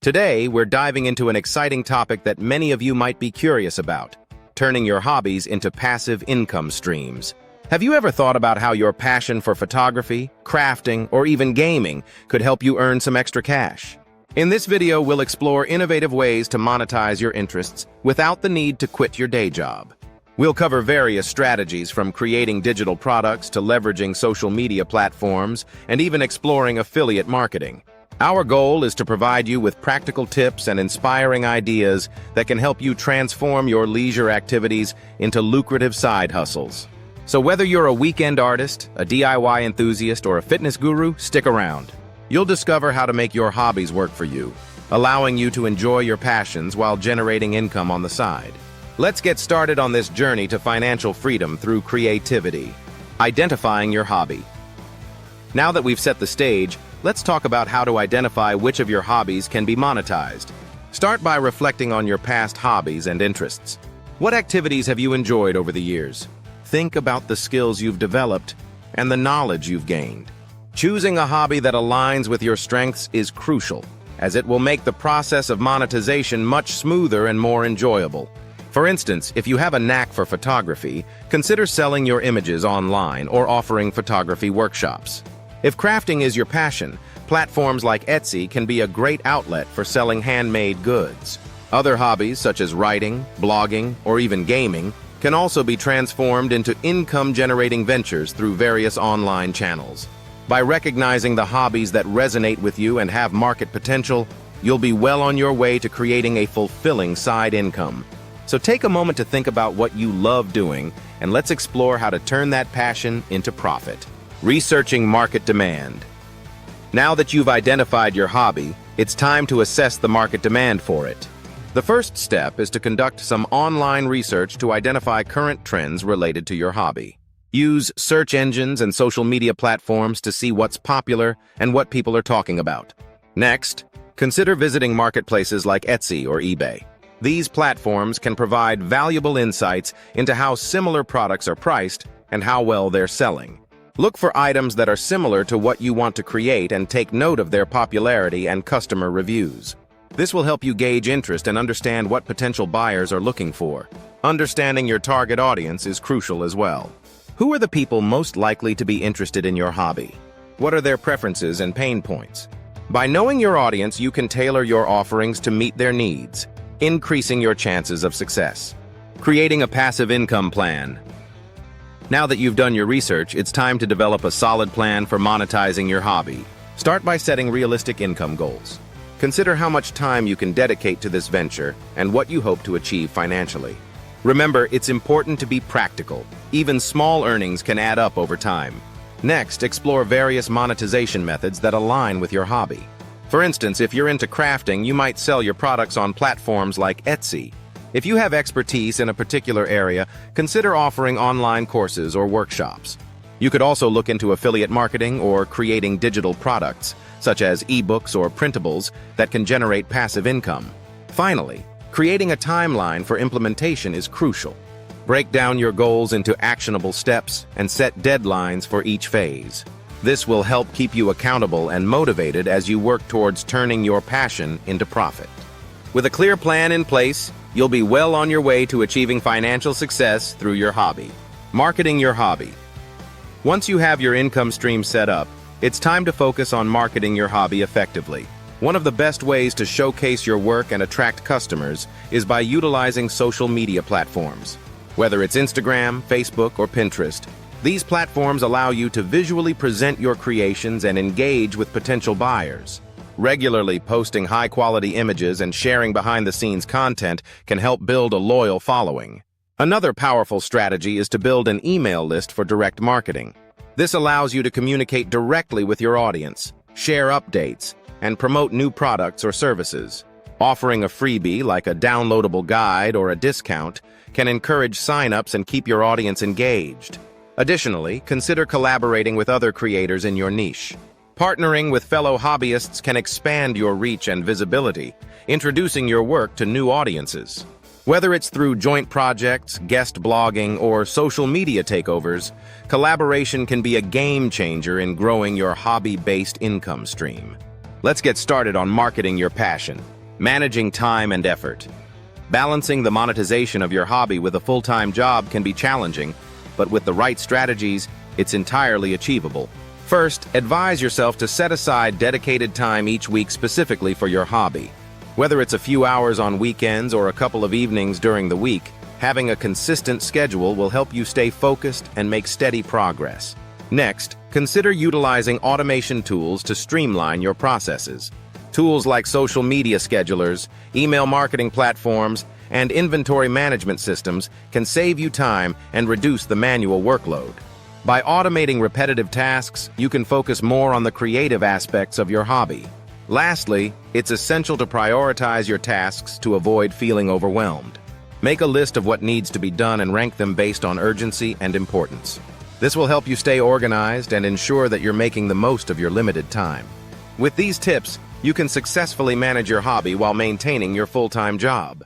Today, we're diving into an exciting topic that many of you might be curious about: turning your hobbies into passive income streams. Have you ever thought about how your passion for photography, crafting, or even gaming could help you earn some extra cash? In this video, we'll explore innovative ways to monetize your interests without the need to quit your day job. We'll cover various strategies, from creating digital products to leveraging social media platforms and even exploring affiliate marketing. Our goal is to provide you with practical tips and inspiring ideas that can help you transform your leisure activities into lucrative side hustles. So whether you're a weekend artist, a DIY enthusiast, or a fitness guru, stick around. You'll discover how to make your hobbies work for you, allowing you to enjoy your passions while generating income on the side. Let's get started on this journey to financial freedom through creativity. Identifying your hobby. Now that we've set the stage, let's talk about how to identify which of your hobbies can be monetized. Start by reflecting on your past hobbies and interests. What activities have you enjoyed over the years? Think about the skills you've developed and the knowledge you've gained. Choosing a hobby that aligns with your strengths is crucial, as it will make the process of monetization much smoother and more enjoyable. For instance, if you have a knack for photography, consider selling your images online or offering photography workshops. If crafting is your passion, platforms like Etsy can be a great outlet for selling handmade goods. Other hobbies, such as writing, blogging, or even gaming, can also be transformed into income-generating ventures through various online channels. By recognizing the hobbies that resonate with you and have market potential, you'll be well on your way to creating a fulfilling side income. So take a moment to think about what you love doing, and let's explore how to turn that passion into profit. Researching market demand. Now that you've identified your hobby, it's time to assess the market demand for it. The first step is to conduct some online research to identify current trends related to your hobby. Use search engines and social media platforms to see what's popular and what people are talking about. Next, consider visiting marketplaces like Etsy or eBay. These platforms can provide valuable insights into how similar products are priced and how well they're selling. Look for items that are similar to what you want to create and take note of their popularity and customer reviews. This will help you gauge interest and understand what potential buyers are looking for. Understanding your target audience is crucial as well. Who are the people most likely to be interested in your hobby? What are their preferences and pain points? By knowing your audience, you can tailor your offerings to meet their needs, increasing your chances of success. Creating a passive income plan. Now that you've done your research, it's time to develop a solid plan for monetizing your hobby. Start by setting realistic income goals. Consider how much time you can dedicate to this venture and what you hope to achieve financially. Remember, it's important to be practical. Even small earnings can add up over time. Next, explore various monetization methods that align with your hobby. For instance, if you're into crafting, you might sell your products on platforms like Etsy. If you have expertise in a particular area, consider offering online courses or workshops. You could also look into affiliate marketing or creating digital products, such as ebooks or printables, that can generate passive income. Finally, creating a timeline for implementation is crucial. Break down your goals into actionable steps and set deadlines for each phase. This will help keep you accountable and motivated as you work towards turning your passion into profit. With a clear plan in place, you'll be well on your way to achieving financial success through your hobby. Marketing your hobby. Once you have your income stream set up, it's time to focus on marketing your hobby effectively. One of the best ways to showcase your work and attract customers is by utilizing social media platforms. Whether it's Instagram, Facebook, or Pinterest, these platforms allow you to visually present your creations and engage with potential buyers. Regularly posting high-quality images and sharing behind-the-scenes content can help build a loyal following. Another powerful strategy is to build an email list for direct marketing. This allows you to communicate directly with your audience, share updates, and promote new products or services. Offering a freebie like a downloadable guide or a discount can encourage sign-ups and keep your audience engaged. Additionally, consider collaborating with other creators in your niche. Partnering with fellow hobbyists can expand your reach and visibility, introducing your work to new audiences. Whether it's through joint projects, guest blogging, or social media takeovers, collaboration can be a game changer in growing your hobby-based income stream. Let's get started on marketing your passion, managing time and effort. Balancing the monetization of your hobby with a full-time job can be challenging, but with the right strategies, it's entirely achievable. First, advise yourself to set aside dedicated time each week specifically for your hobby. Whether it's a few hours on weekends or a couple of evenings during the week, having a consistent schedule will help you stay focused and make steady progress. Next, consider utilizing automation tools to streamline your processes. Tools like social media schedulers, email marketing platforms, and inventory management systems can save you time and reduce the manual workload. By automating repetitive tasks, you can focus more on the creative aspects of your hobby. Lastly, it's essential to prioritize your tasks to avoid feeling overwhelmed. Make a list of what needs to be done and rank them based on urgency and importance. This will help you stay organized and ensure that you're making the most of your limited time. With these tips, you can successfully manage your hobby while maintaining your full-time job.